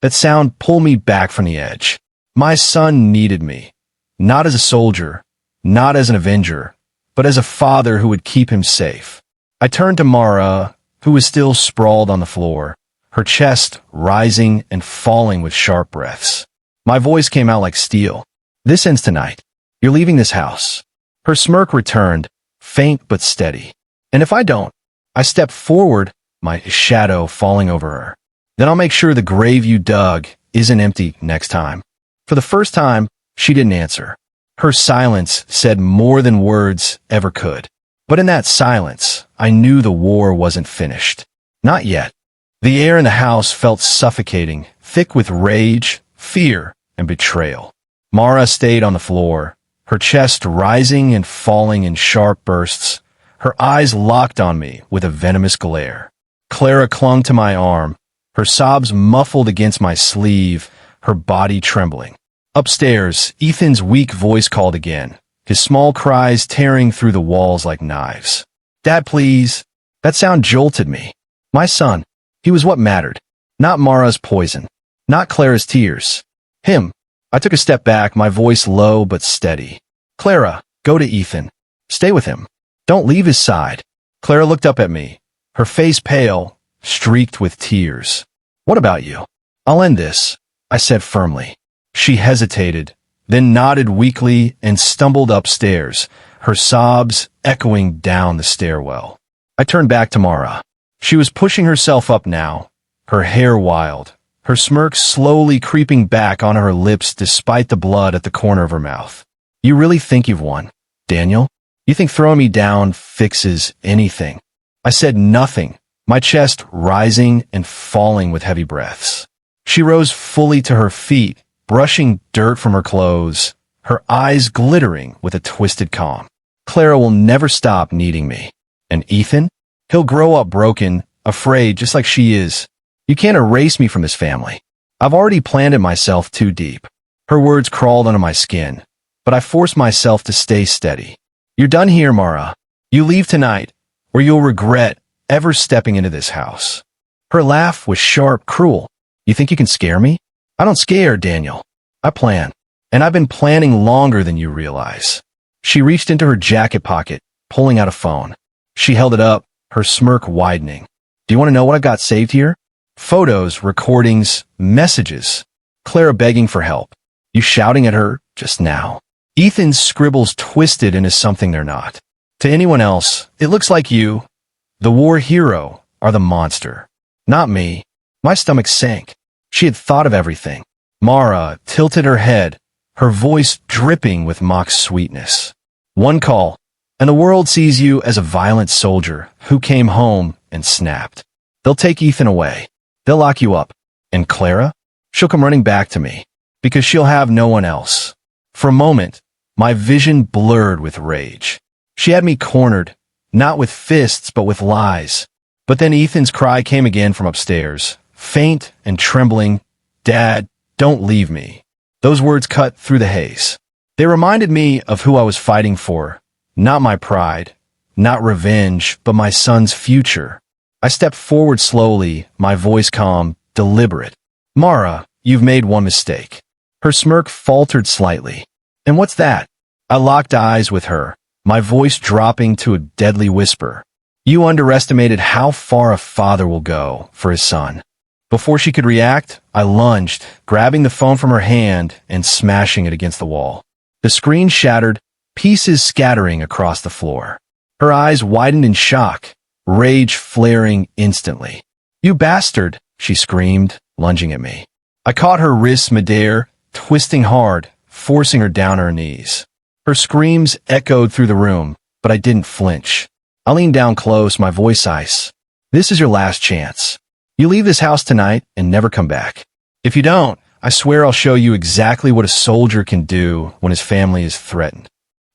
That sound pulled me back from the edge. My son needed me, not as a soldier, not as an avenger, but as a father who would keep him safe. I turned to Mara, who was still sprawled on the floor, her chest rising and falling with sharp breaths. My voice came out like steel. "This ends tonight. You're leaving this house." Her smirk returned, faint but steady. "And if I don't?" I stepped forward, my shadow falling over her. "Then I'll make sure the grave you dug isn't empty next time." For the first time, she didn't answer. Her silence said more than words ever could. But in that silence, I knew the war wasn't finished. Not yet. The air in the house felt suffocating, thick with rage, fear, and betrayal. Mara stayed on the floor, her chest rising and falling in sharp bursts, her eyes locked on me with a venomous glare. Clara clung to my arm, her sobs muffled against my sleeve, her body trembling. Upstairs, Ethan's weak voice called again, his small cries tearing through the walls like knives. "Dad, please." That sound jolted me. My son. He was what mattered. Not Mara's poison. Not Clara's tears. Him. I took a step back, my voice low but steady. "Clara, go to Ethan. Stay with him. Don't leave his side." Clara looked up at me, her face pale, streaked with tears. "What about you?" "I'll end this," I said firmly. She hesitated, then nodded weakly and stumbled upstairs, her sobs echoing down the stairwell. I turned back to Mara. She was pushing herself up now, her hair wild, her smirk slowly creeping back on her lips despite the blood at the corner of her mouth. "You really think you've won, Daniel? You think throwing me down fixes anything?" I said nothing, my chest rising and falling with heavy breaths. She rose fully to her feet, brushing dirt from her clothes, her eyes glittering with a twisted calm. "Clara will never stop needing me. And Ethan? He'll grow up broken, afraid, just like she is. You can't erase me from this family. I've already planted myself too deep." Her words crawled under my skin, but I forced myself to stay steady. "You're done here, Mara. You leave tonight, or you'll regret ever stepping into this house." Her laugh was sharp, cruel. "You think you can scare me?" "I don't scare, Daniel. I plan. And I've been planning longer than you realize." She reached into her jacket pocket, pulling out a phone. She held it up, her smirk widening. "Do you want to know what I've got saved here?" Photos, recordings, messages. Clara begging for help. You shouting at her just now. Ethan's scribbles twisted into something they're not. To anyone else, it looks like you, the war hero, are the monster. Not me. My stomach sank. She had thought of everything. Mara tilted her head, her voice dripping with mock sweetness. "One call, and the world sees you as a violent soldier who came home and snapped. They'll take Ethan away. They'll lock you up. And Clara? She'll come running back to me, because she'll have no one else." For a moment, my vision blurred with rage. She had me cornered, not with fists, but with lies. But then Ethan's cry came again from upstairs, faint and trembling. "Dad, don't leave me." Those words cut through the haze. They reminded me of who I was fighting for. Not my pride, not revenge, but my son's future. I stepped forward slowly, my voice calm, deliberate. "Mara, you've made one mistake." Her smirk faltered slightly. "And what's that?" I locked eyes with her, my voice dropping to a deadly whisper. "You underestimated how far a father will go for his son." Before she could react, I lunged, grabbing the phone from her hand and smashing it against the wall. The screen shattered, pieces scattering across the floor. Her eyes widened in shock, rage flaring instantly. "You bastard!" she screamed, lunging at me. I caught her wrists midair, twisting hard, forcing her down on her knees. Her screams echoed through the room, but I didn't flinch. I leaned down close, my voice ice. "This is your last chance. You leave this house tonight and never come back. If you don't, I swear I'll show you exactly what a soldier can do when his family is threatened."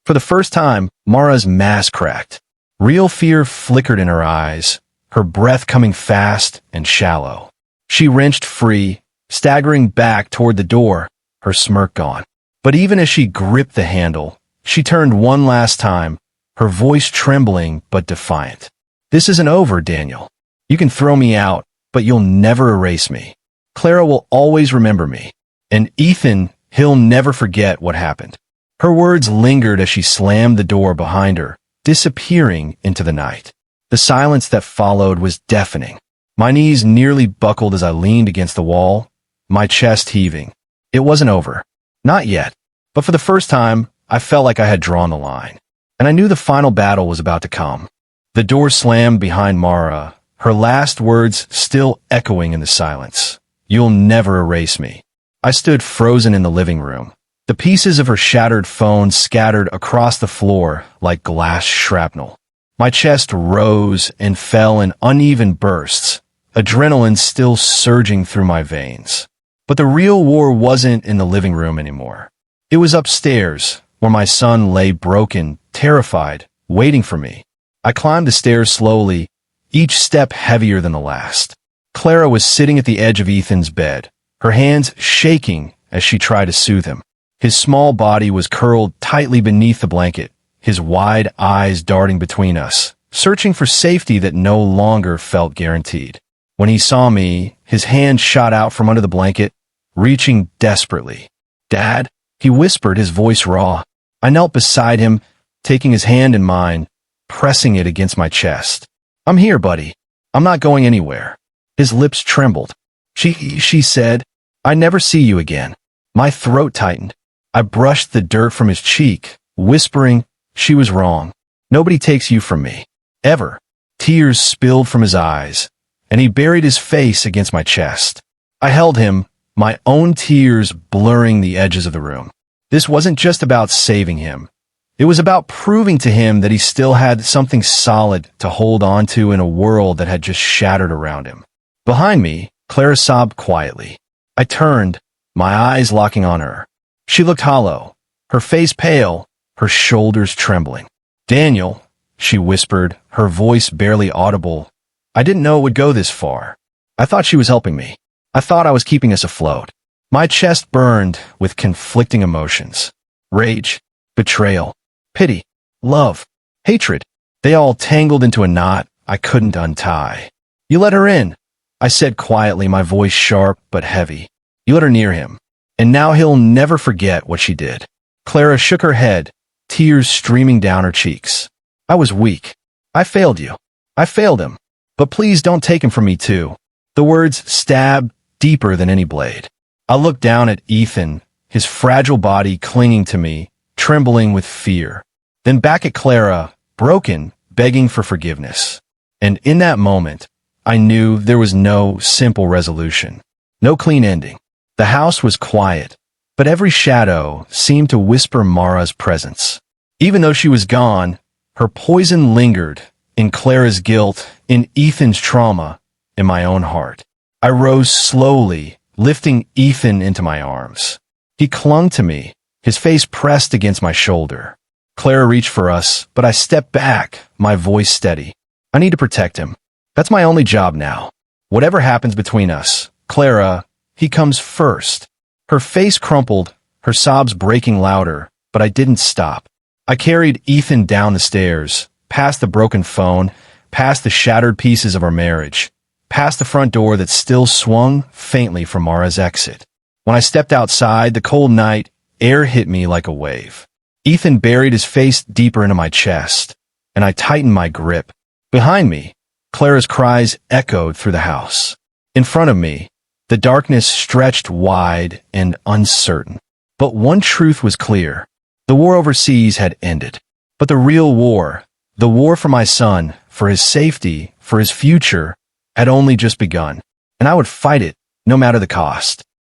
For the first time, Mara's mask cracked. Real fear flickered in her eyes, her breath coming fast and shallow. She wrenched free, staggering back toward the door, her smirk gone. But even as she gripped the handle, she turned one last time, her voice trembling but defiant. "This isn't over, Daniel. You can throw me out, but you'll never erase me. Clara will always remember me. And Ethan, he'll never forget what happened." Her words lingered as she slammed the door behind her, disappearing into the night. The silence that followed was deafening. My knees nearly buckled as I leaned against the wall, my chest heaving. It wasn't over. Not yet. But for the first time, I felt like I had drawn the line. And I knew the final battle was about to come. The door slammed behind Mara, her last words still echoing in the silence. "You'll never erase me." I stood frozen in the living room. The pieces of her shattered phone scattered across the floor like glass shrapnel. My chest rose and fell in uneven bursts, adrenaline still surging through my veins. But the real war wasn't in the living room anymore. It was upstairs, where my son lay broken, terrified, waiting for me. I climbed the stairs slowly, each step heavier than the last. Clara was sitting at the edge of Ethan's bed, her hands shaking as she tried to soothe him. His small body was curled tightly beneath the blanket, his wide eyes darting between us, searching for safety that no longer felt guaranteed. When he saw me, his hand shot out from under the blanket, reaching desperately. "Dad," he whispered, his voice raw. I knelt beside him, taking his hand in mine, pressing it against my chest. "I'm here, buddy. I'm not going anywhere." His lips trembled. She said, "I never see you again." My throat tightened. I brushed the dirt from his cheek, whispering, "She was wrong. Nobody takes you from me. Ever." Tears spilled from his eyes, and he buried his face against my chest. I held him, my own tears blurring the edges of the room. This wasn't just about saving him. It was about proving to him that he still had something solid to hold on to in a world that had just shattered around him. Behind me, Clara sobbed quietly. I turned, my eyes locking on her. She looked hollow, her face pale, her shoulders trembling. "Daniel," she whispered, her voice barely audible. I didn't know it would go this far. I thought she was helping me. I thought I was keeping us afloat. My chest burned with conflicting emotions. Rage, betrayal, pity, love, hatred. They all tangled into a knot I couldn't untie. "You let her in," I said quietly, my voice sharp but heavy. "You let her near him. And now he'll never forget what she did." Clara shook her head, tears streaming down her cheeks. "I was weak. I failed you. I failed him. But please don't take him from me too." The words stabbed deeper than any blade. I looked down at Ethan, his fragile body clinging to me, trembling with fear. Then back at Clara, broken, begging for forgiveness. And in that moment, I knew there was no simple resolution, no clean ending. The house was quiet, but every shadow seemed to whisper Mara's presence. Even though she was gone, her poison lingered in Clara's guilt, in Ethan's trauma, in my own heart. I rose slowly, lifting Ethan into my arms. He clung to me, his face pressed against my shoulder. Clara reached for us, but I stepped back, my voice steady. "I need to protect him. That's my only job now. Whatever happens between us, Clara, he comes first." Her face crumpled, her sobs breaking louder, but I didn't stop. I carried Ethan down the stairs, past the broken phone, past the shattered pieces of our marriage, past the front door that still swung faintly from Mara's exit. When I stepped outside, the cold night air hit me like a wave. Ethan buried his face deeper into my chest, and I tightened my grip. Behind me, Clara's cries echoed through the house. In front of me, the darkness stretched wide and uncertain. But one truth was clear. The war overseas had ended. But the real war, the war for my son, for his safety, for his future, had only just begun. And I would fight it, no matter the cost.